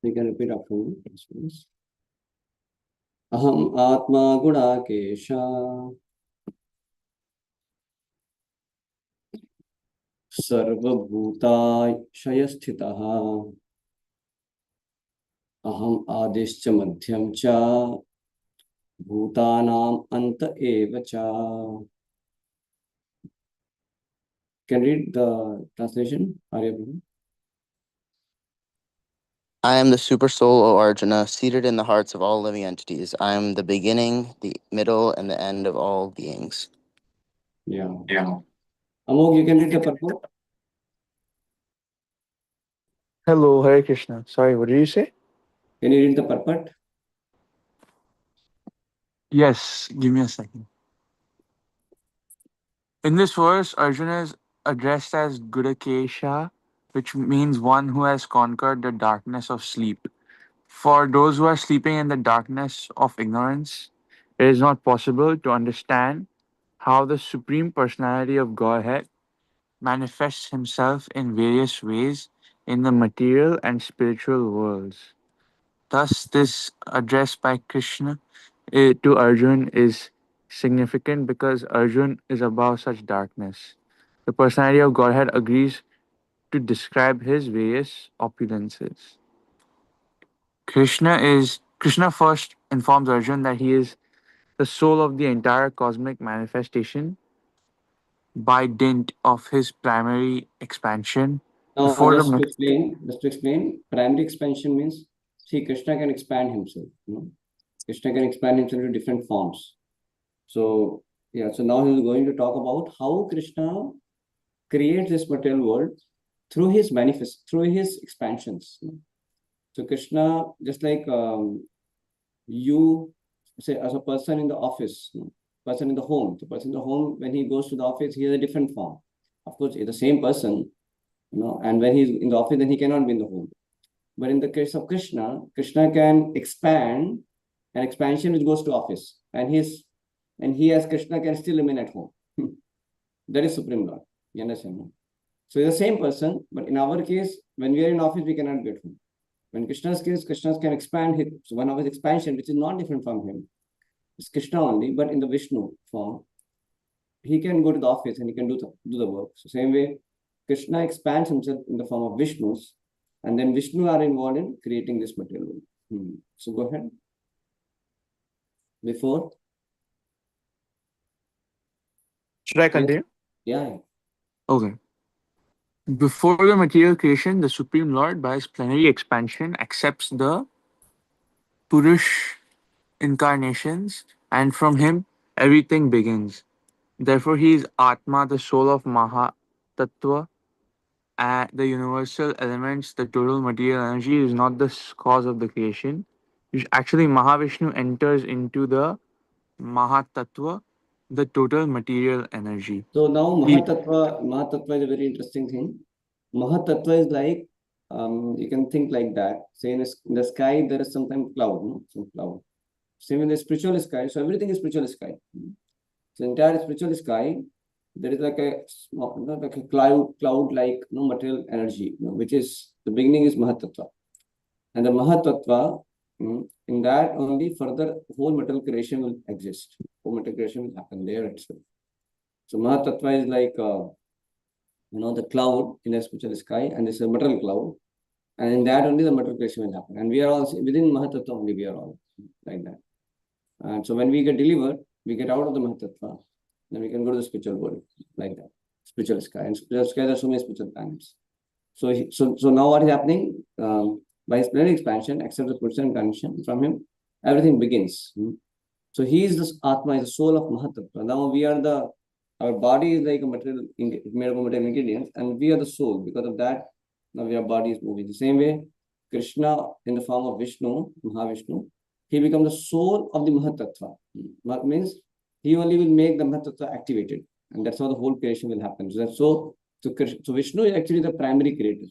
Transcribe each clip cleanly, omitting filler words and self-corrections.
We can repeat after me. Aham Atma Gudakesha Sarvabhutashayasthitaha Aham Adishcha Madhyam Cha Bhutanam Anta Eva Cha. Can read the translation, Arya? I am the super soul, O Arjuna, seated in the hearts of all living entities. I am the beginning, the middle, and the end of all beings. Yeah. Amog, you can read the purport. Hello, Hare Krishna. Sorry, what did you say? Can you read the purport? Yes, give me a second. In this verse, Arjuna is addressed as Gudakesha, which means one who has conquered the darkness of sleep. For those who are sleeping in the darkness of ignorance, it is not possible to understand how the Supreme Personality of Godhead manifests himself in various ways in the material and spiritual worlds. Thus, this address by Krishna to Arjun is significant because Arjun is above such darkness. The personality of Godhead agrees to describe his various opulences. Krishna first informs Arjun that he is the soul of the entire cosmic manifestation by dint of his primary expansion. Now, Before just the to explain, primary expansion means, see, Krishna can expand himself. Krishna can expand himself into different forms. So, yeah, so now he's going to talk about how Krishna creates this material world through his through his expansions. So, Krishna, just like you say, as a person in the office, person in the home, the person in the home, when he goes to the office, he has a different form. Of course, it's the same person, and when he's in the office, then he cannot be in the home. But in the case of Krishna, Krishna can expand an expansion which goes to office, and he as Krishna can still remain at home. That is Supreme Lord. You understand? No? So it's the same person, but in our case, when we are in office, we cannot be at home. When Krishna's case, Krishna can expand his so one of his expansion, which is not different from him. It's Krishna only, but in the Vishnu form, he can go to the office and he can do the work. So same way, Krishna expands himself in the form of Vishnus, and then Vishnu are involved in creating this material world. So go ahead. Before. Should I continue? Yeah. Okay. Before the material creation, the Supreme Lord, by his plenary expansion, accepts the Purush incarnations, and from him everything begins. Therefore, he is Atma, the soul of Maha Tattva, and the universal elements, the total material energy is not the cause of the creation. Actually, Mahavishnu enters into the Mahatattva, the total material energy. So now Mahatattva is a very interesting thing. Mahatattva is like, you can think like that. Say in the sky, there is sometimes cloud, some cloud. Same in the spiritual sky. So everything is spiritual sky. So entire spiritual sky, there is like a like a cloud like material energy, which is the beginning is Mahatattva. And the Mahatattva, in that only further whole material creation will exist. Whole material creation will happen there itself. So Mahatattva is like the cloud in the spiritual sky, and this is a material cloud. And in that only the material creation will happen. And we are all within Mahatattva only, we are all like that. And so when we get delivered, we get out of the Mahatattva, then we can go to the spiritual world, like that. Spiritual sky. And spiritual sky, there are so many spiritual planets. So now what is happening? By his plenary expansion, except the spiritual incarnation from him, everything begins. So he is this Atma, is the soul of Mahatattva. Now we are our body is like a material, made up of material ingredients, and we are the soul. Because of that, now our body is moving. The same way, Krishna in the form of Vishnu, Mahavishnu, he becomes the soul of the Mahatattva. That means he only will make the Mahatattva activated. And that's how the whole creation will happen. So Vishnu is actually the primary creator.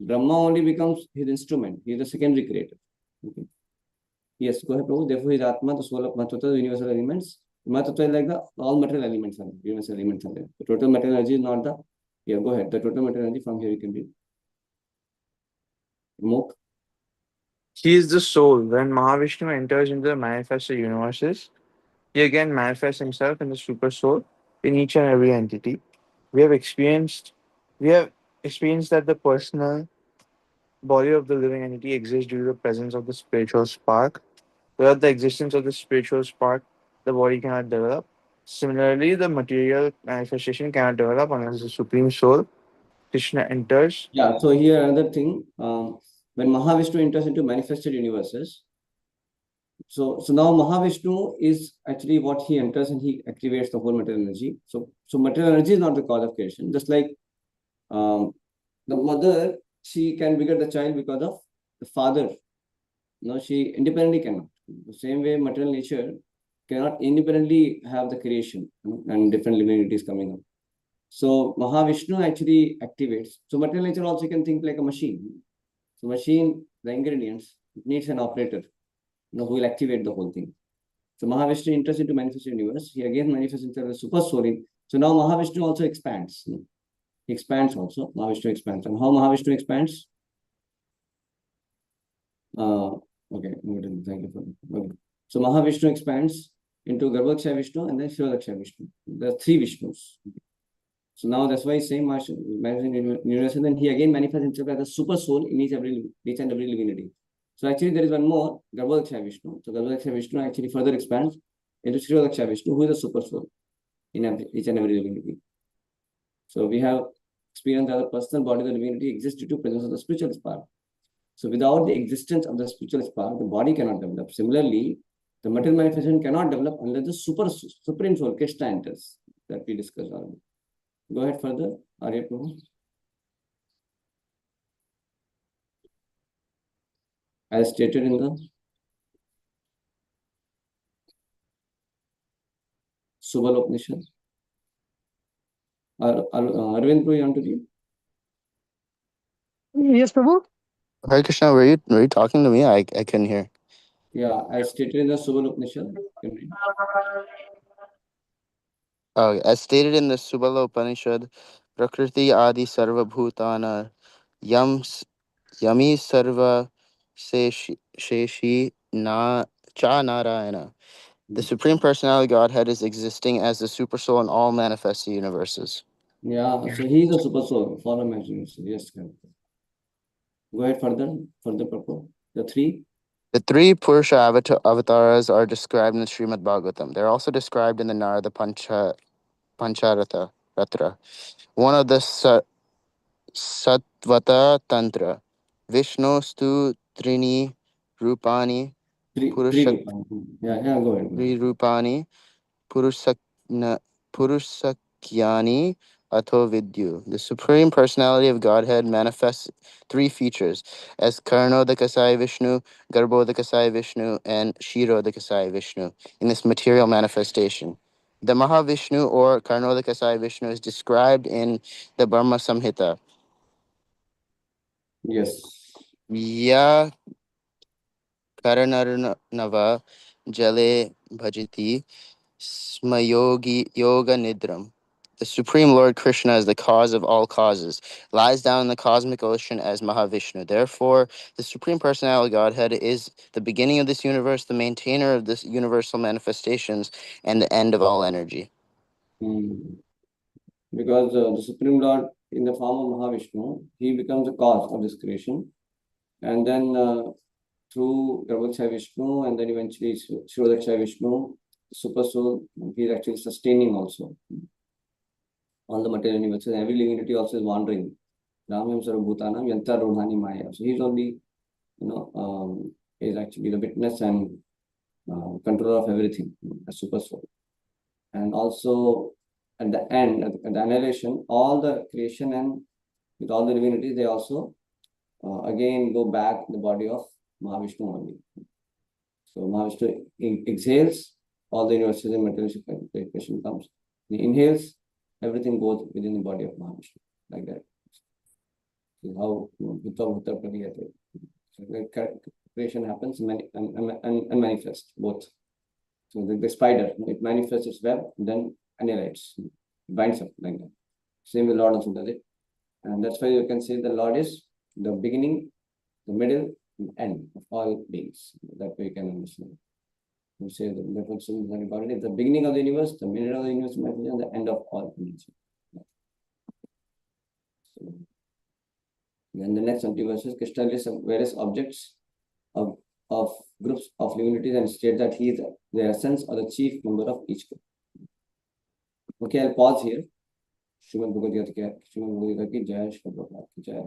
Brahma only becomes his instrument. He is the secondary creator. Okay. Yes, go ahead, Prabhu. Therefore, his Atma, the soul of Mahatattva, the universal elements. Mahatattva is like all material elements are there. Universal elements are there. The total material energy is not the. Yeah, go ahead. The total material energy from here you can read. Mok. He is the soul. When Mahavishnu enters into the manifested universes, he again manifests himself in the super soul in each and every entity. We have experienced we have experienced that the personal body of the living entity exists due to the presence of the spiritual spark. Without the existence of the spiritual spark, the body cannot develop. Similarly, the material manifestation cannot develop unless the Supreme Soul, Krishna, enters. Yeah, so here another thing, when Mahavishnu enters into manifested universes, so now Mahavishnu is actually what he enters and he activates the whole material energy. So material energy is not the cause of creation. Just like um, the mother, she can beget the child because of the father. No, she independently cannot. The same way, material nature cannot independently have the creation, and different living entities coming up. So Mahavishnu actually activates. So material nature also you can think like a machine. So machine, the ingredients, it needs an operator, who will activate the whole thing. So Mahavishnu enters into manifested universe. He again manifests himself as super soul. So now Mahavishnu also expands. He expands also. Mahavishnu expands. And how Mahavishnu expands? Uh, okay, thank you for that. Okay. So Mahavishnu expands into Garbhodakshay Vishnu and then Shirodakshay Vishnu. There are three Vishnus. So now that's why he's saying manifesting universe, and then he again manifests himself as a super soul in each and every living entity. So actually there is one more, Garbhodakshay Vishnu. So Garbhodakshay Vishnu actually further expands into Shirodakshay Vishnu, who is a super soul in each and every living entity. So we have experienced that the personal body of the living entity exists due to presence of the spiritual spark. So without the existence of the spiritual spark, the body cannot develop. Similarly, the material manifestation cannot develop unless the supreme soul, Krishna, enters, that we discussed already. Go ahead further, Arya Prabhu. As stated in the Subalopanishad. Arvind Prabhu, you want to read? Yes, Prabhu. Hare Krishna, were you talking to me? I couldn't hear. Yeah, as stated in the Subalopanishad. You can read. As stated in the Subala Upanishad, Prakriti Adi Sarva Bhutana Yam Yami Sarva Sheshi Na Cha Narayana. The Supreme Personality Godhead is existing as the super soul in all manifested universes. Yeah, so he is a super soul, follow imagination. Yes, correct. Go ahead further, Prabhu. The three. The three Purusha avatars are described in the Srimad Bhagavatam. They're also described in the Narada Pancharatha. One of the Satvata Tantra. Vishnu Stu Trini Rupani Three Purusha Rupa. Yeah, go ahead. Rupani Purusakna Purusakyani Atho Vidyu. The Supreme Personality of Godhead manifests three features as Karnodakasai Vishnu, Garbhodakasai Vishnu, and Shirodakasai Vishnu in this material manifestation. The Mahavishnu or Karnodakasai Vishnu is described in the Brahma Samhita. Yes. Ya Karanarnava Jale Bhajiti Smayogi Yoga Nidram. The Supreme Lord Krishna is the cause of all causes, lies down in the cosmic ocean as Mahavishnu. Therefore, the Supreme Personality Godhead is the beginning of this universe, the maintainer of this universal manifestations, and the end of all energy. Because the Supreme Lord, in the form of Mahavishnu, he becomes the cause of this creation. And then through Garbhodakshay Vishnu, and then eventually Shirodakshay Vishnu, Super Soul, he is actually sustaining also all the material universes. Every living entity also is wandering. Ramyam Sarvabhutanam Yanta Rodhani Maya. So he's only, is actually the witness and controller of everything, a super soul. And also at the end, at the annihilation, all the creation and with all the divinities, they also again go back in the body of Mahavishnu only. So Mahavishnu exhales, all the universes and materialistic creation comes. He inhales, everything goes within the body of Mahavishnu, like that. So how Bhutta Pradiyate. So the creation happens and manifests both. So the spider, it manifests its web, then annihilates, it binds up like that. Same with Lord also does it. And that's why you can say the Lord is the beginning, the middle, end of all beings. That way you can understand. You say the difference is very important. It's the beginning of the universe, the middle of the universe, and the end of all beings. So, then the next 20 verses, Krishna lists various objects of groups of divinities and state that he is the essence or the chief member of each group. Okay, I'll pause here. Srimad Bhagavad Gita ki Jai, Shri Prabhupada ki Jai.